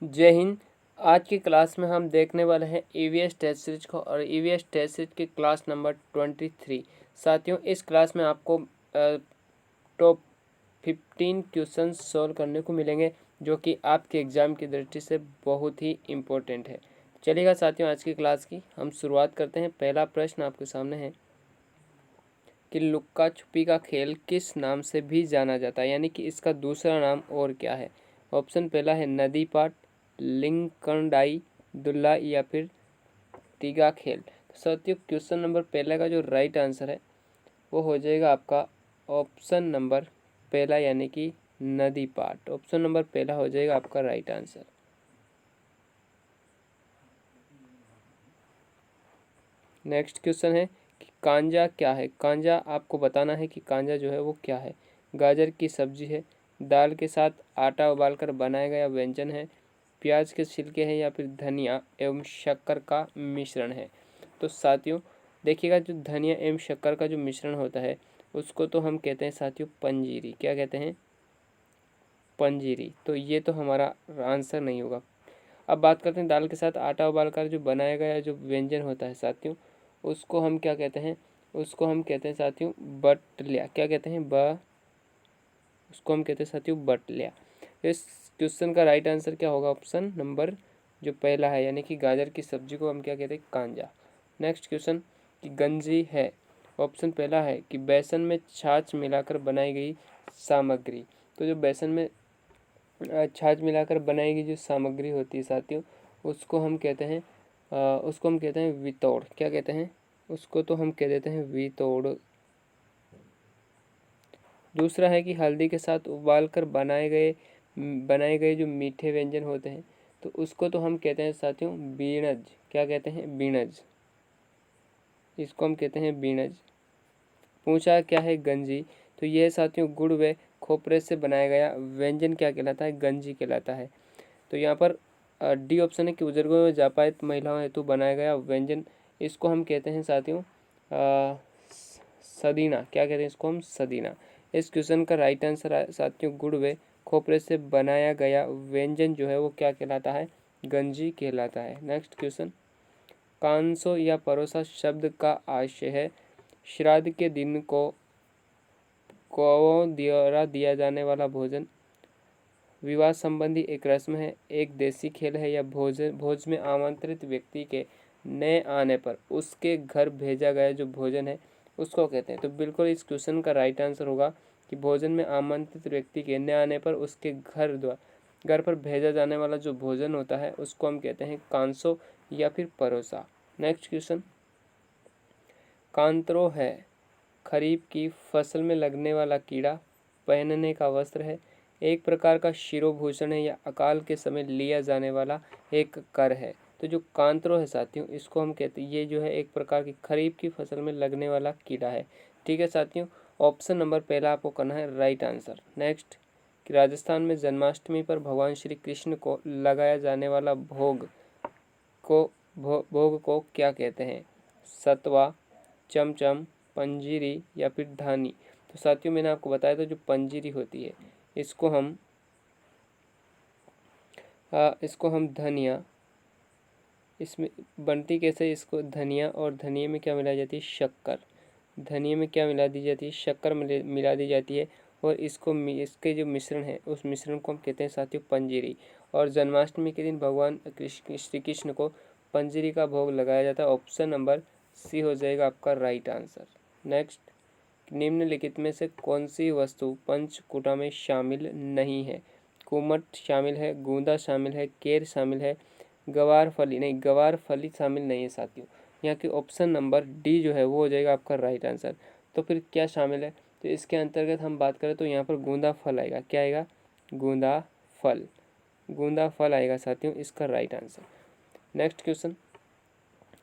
जय हिंद। आज की क्लास में हम देखने वाले हैं ईवीएस टेस्ट सीरीज को और ईवीएस टेस्ट सीरीज की क्लास नंबर 23। साथियों, इस क्लास में आपको टॉप 15 क्वेश्चन सॉल्व करने को मिलेंगे जो कि आपके एग्ज़ाम की दृष्टि से बहुत ही इम्पोर्टेंट है। चलिएगा साथियों, आज की क्लास की हम शुरुआत करते हैं। पहला प्रश्न आपके सामने है कि लुक्का छुपी का खेल किस नाम से भी जाना जाता है, यानी कि इसका दूसरा नाम और क्या है। ऑप्शन पहला है नदी पाट, लिंकनडाई, दुल्ला या फिर तीगा खेल। तो साथियों, क्वेश्चन नंबर पहला का जो राइट आंसर है वो हो जाएगा आपका ऑप्शन नंबर पहला, यानी कि नदी पाट। ऑप्शन नंबर पहला हो जाएगा आपका राइट आंसर। नेक्स्ट क्वेश्चन है कि कांजा क्या है। कांजा आपको बताना है कि कांजा जो है वो क्या है। गाजर की सब्जी है, दाल के साथ आटा उबालकर बनाया गया व्यंजन है, प्याज के छिलके हैं या फिर धनिया एवं शक्कर का मिश्रण है। तो साथियों देखिएगा, जो धनिया एवं शक्कर का जो मिश्रण होता है उसको तो हम कहते हैं साथियों पंजीरी। क्या कहते हैं? पंजीरी। तो ये तो हमारा आंसर नहीं होगा। अब बात करते हैं दाल के साथ आटा उबालकर जो बनाया गया जो व्यंजन होता है साथियों, उसको हम क्या कहते हैं? उसको हम कहते हैं साथियों बटलिया। क्या कहते हैं? उसको हम कहते हैं साथियों बटलिया। इस क्वेश्चन का राइट आंसर क्या होगा? ऑप्शन नंबर जो पहला है, यानी कि गाजर की सब्जी को हम क्या कहते हैं? कांजा। नेक्स्ट क्वेश्चन कि गंजी है। ऑप्शन पहला है कि बेसन में छाछ मिलाकर बनाई गई सामग्री। तो जो बेसन में छाछ मिलाकर बनाई गई जो सामग्री होती है साथियों, उसको हम कहते हैं वितौड़। क्या कहते हैं? उसको तो हम कह देते हैं वितौड़। दूसरा है कि हल्दी के साथ उबालकर बनाए गए जो मीठे व्यंजन होते हैं, तो उसको तो हम कहते हैं साथियों बीणज। क्या कहते हैं? बीणज। इसको हम कहते हैं बीणज। पूछा क्या है? गंजी। तो यह साथियों गुड़ व खोपरे से बनाया गया व्यंजन क्या कहलाता है? गंजी कहलाता है। तो यहाँ पर डी ऑप्शन है कि बुजुर्गों में जापायत महिलाओं हेतु बनाया गया व्यंजन, इसको हम कहते हैं साथियों सदीना। क्या कहते हैं इसको? हम सदीना। इस क्वेश्चन का राइट आंसर साथियों गुड़ व खोपरे से बनाया गया व्यंजन जो है वो क्या कहलाता है? गंजी कहलाता है। नेक्स्ट क्वेश्चन, कांसो या परोसा शब्द का आशय है श्राद्ध के दिन को गौओं द्वारा दिया जाने वाला भोजन, विवाह संबंधी एक रस्म है, एक देसी खेल है या भोज में आमंत्रित व्यक्ति के नए आने पर उसके घर भेजा गया जो भोजन है उसको कहते हैं। तो बिल्कुल इस क्वेश्चन का राइट आंसर होगा कि भोजन में आमंत्रित व्यक्ति के नए आने पर उसके घर पर भेजा जाने वाला जो भोजन होता है उसको हम कहते हैं कांसो या फिर परोसा। नेक्स्ट क्वेश्चन, कांत्रो है खरीफ की फसल में लगने वाला कीड़ा, पहनने का वस्त्र है, एक प्रकार का शिरोभूषण है या अकाल के समय लिया जाने वाला एक कर है। तो जो कांत्रो है साथियों, इसको हम कहते हैं ये जो है एक प्रकार की खरीफ की फसल में लगने वाला कीड़ा है। ठीक है साथियों, ऑप्शन नंबर पहला आपको करना है राइट आंसर। नेक्स्ट कि राजस्थान में जन्माष्टमी पर भगवान श्री कृष्ण को लगाया जाने वाला भोग को क्या कहते हैं? सतवा, चमचम, पंजीरी या फिर धानी। तो साथियों मैंने आपको बताया था जो पंजीरी होती है इसको हम धनिया, इसमें बनती कैसे? इसको धनिया और धनिया में क्या मिलाई जाती है? शक्कर। धनिया में क्या मिला दी जाती है? शक्कर मिला दी जाती है और इसके जो मिश्रण है उस मिश्रण को हम कहते हैं साथियों पंजीरी। और जन्माष्टमी के दिन भगवान श्री कृष्ण को पंजीरी का भोग लगाया जाता है। ऑप्शन नंबर सी हो जाएगा आपका राइट आंसर। नेक्स्ट, निम्नलिखित में से कौन सी वस्तु पंचकूटा में शामिल नहीं है? कुमट शामिल है, गूंदा शामिल है, केर शामिल है, गवार फली शामिल नहीं है साथियों। यहाँ की ऑप्शन नंबर डी जो है वो हो जाएगा आपका राइट आंसर। तो फिर क्या शामिल है? तो इसके अंतर्गत हम बात करें तो यहाँ पर गूंदा फल आएगा। क्या आएगा? गूंदा फल आएगा साथियों इसका राइट आंसर। नेक्स्ट क्वेश्चन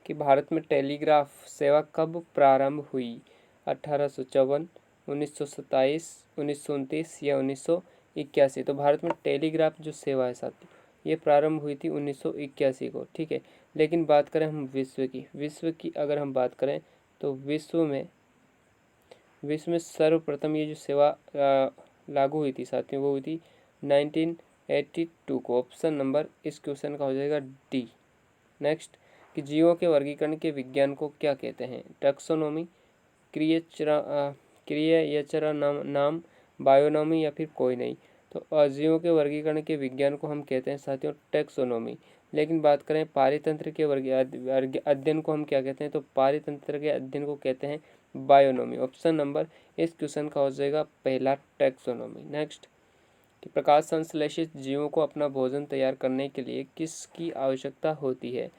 कि भारत में टेलीग्राफ सेवा कब प्रारंभ हुई? 1854, 1927, 1929 या 1981। तो भारत में टेलीग्राफ जो सेवा है साथियों ये प्रारंभ हुई थी 1981 को। ठीक है, लेकिन बात करें हम विश्व की अगर हम बात करें तो विश्व में सर्वप्रथम ये जो सेवा लागू हुई थी साथियों वो हुई थी 82 को। ऑप्शन नंबर इस क्वेश्चन का हो जाएगा डी। नेक्स्ट कि जीवों के वर्गीकरण के विज्ञान को क्या कहते हैं? टैक्सोनॉमी, क्रिएचर नाम, बायोनॉमी या फिर कोई नहीं। तो जीवों के वर्गीकरण के विज्ञान को हम कहते हैं साथियों टैक्सोनॉमी। लेकिन बात करें पारितंत्र के अध्ययन को हम क्या कहते हैं? तो पारितंत्र के अध्ययन को कहते हैं बायोनॉमी। ऑप्शन नंबर इस क्वेश्चन का हो जाएगा पहला टैक्सोनॉमी। नेक्स्ट कि प्रकाश संश्लेषित जीवों को अपना भोजन तैयार करने के लिए किसकी आवश्यकता होती है?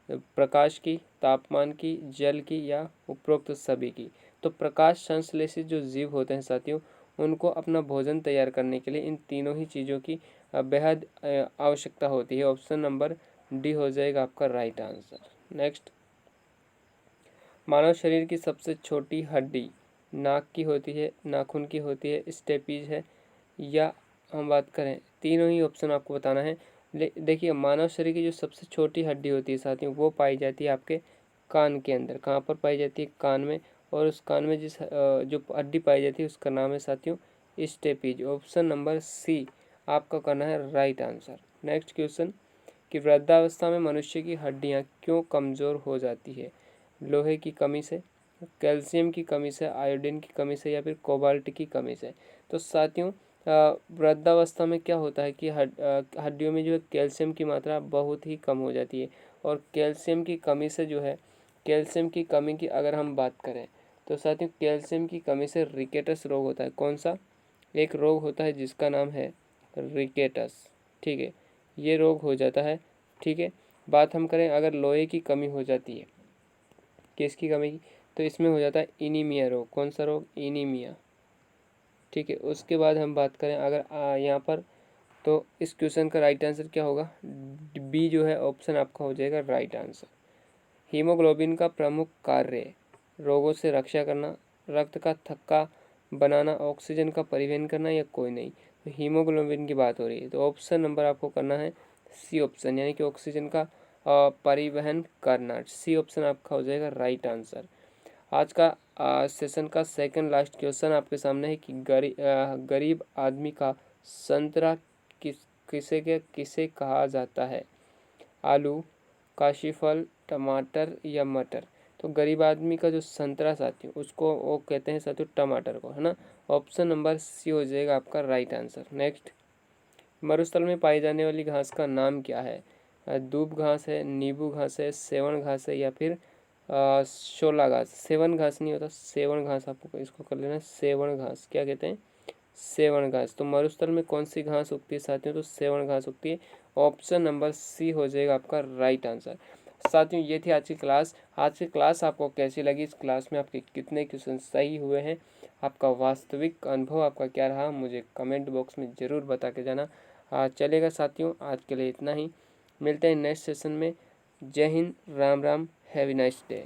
प्रकाश की, तापमान की, जल की या उपरोक्त सभी की? तो प्रकाश संश्लेषित जो जीव होते हैं साथियों, उनको अपना भोजन तैयार करने के लिए इन तीनों ही चीज़ों की बेहद आवश्यकता होती है। ऑप्शन नंबर डी हो जाएगा आपका राइट आंसर। नेक्स्ट मानव शरीर की सबसे छोटी हड्डी नाक की होती है, नाखून की होती है, स्टेपीज है, या हम बात करें तीनों ही ऑप्शन आपको बताना है। देखिए मानव शरीर की जो सबसे छोटी हड्डी होती है साथियों वो पाई जाती है आपके कान के अंदर। कहाँ पर पाई जाती है? कान में। और उस कान में जिस जो हड्डी पाई जाती है उसका नाम है साथियों स्टेपीज। ऑप्शन नंबर सी आपका करना है राइट आंसर। नेक्स्ट क्वेश्चन कि वृद्धावस्था में मनुष्य की हड्डियाँ क्यों कमज़ोर हो जाती है? लोहे की कमी से, कैल्शियम की कमी से, आयोडीन की कमी से या फिर कोबाल्ट की कमी से? तो साथियों वृद्धावस्था में क्या होता है कि हड्डियों में जो है कैल्शियम की मात्रा बहुत ही कम हो जाती है। और कैल्शियम की कमी से जो है, कैल्शियम की कमी की अगर हम बात करें तो साथियों कैल्शियम की कमी से रिकेटस रोग होता है। कौन सा? एक रोग होता है जिसका नाम है रिकेटस। ठीक है, ये रोग हो जाता है। ठीक है, बात हम करें अगर लोहे की कमी हो जाती है, किसकी कमी की? तो इसमें हो जाता है इनीमिया रोग। कौन सा रोग? इनीमिया। ठीक है, उसके बाद हम बात करें अगर यहाँ पर, तो इस क्वेश्चन का राइट आंसर क्या होगा? बी जो है ऑप्शन आपका हो जाएगा राइट आंसर। हीमोग्लोबिन का प्रमुख कार्य रोगों से रक्षा करना, रक्त का थक्का बनाना, ऑक्सीजन का परिवहन करना या कोई नहीं? तो हीमोग्लोबिन की बात हो रही है, तो ऑप्शन नंबर आपको करना है सी ऑप्शन, यानी कि ऑक्सीजन का परिवहन करना। सी ऑप्शन आपका हो जाएगा राइट आंसर। आज का सेशन का सेकंड लास्ट क्वेश्चन आपके सामने है कि गरीब आदमी का संतरा किसे कहा जाता है? आलू, काशीफल, टमाटर या मटर? तो गरीब आदमी का जो संतरा साथियों उसको वो कहते हैं साथियों टमाटर को, है ना। ऑप्शन नंबर सी हो जाएगा आपका राइट आंसर। नेक्स्ट मरुस्थल में पाई जाने वाली घास का नाम क्या है? दूब घास है, नींबू घास है, सेवन घास है या फिर शोला घास? सेवन घास नहीं होता, सेवन घास आपको इसको कर लेना है। सेवन घास क्या कहते हैं? सेवन घास। तो मरुस्थल में कौन सी घास उगती है साथियों? तो सेवन घास उगती है। ऑप्शन नंबर सी हो जाएगा आपका राइट आंसर। साथियों ये थी आज की क्लास। आज की क्लास आपको कैसी लगी? इस क्लास में आपके कितने क्वेश्चन सही हुए हैं? आपका वास्तविक अनुभव आपका क्या रहा? मुझे कमेंट बॉक्स में ज़रूर बता के जाना। चलेगा साथियों, आज के लिए इतना ही। मिलते हैं नेक्स्ट सेशन में। जय Hind, Ram Ram, have a nice day.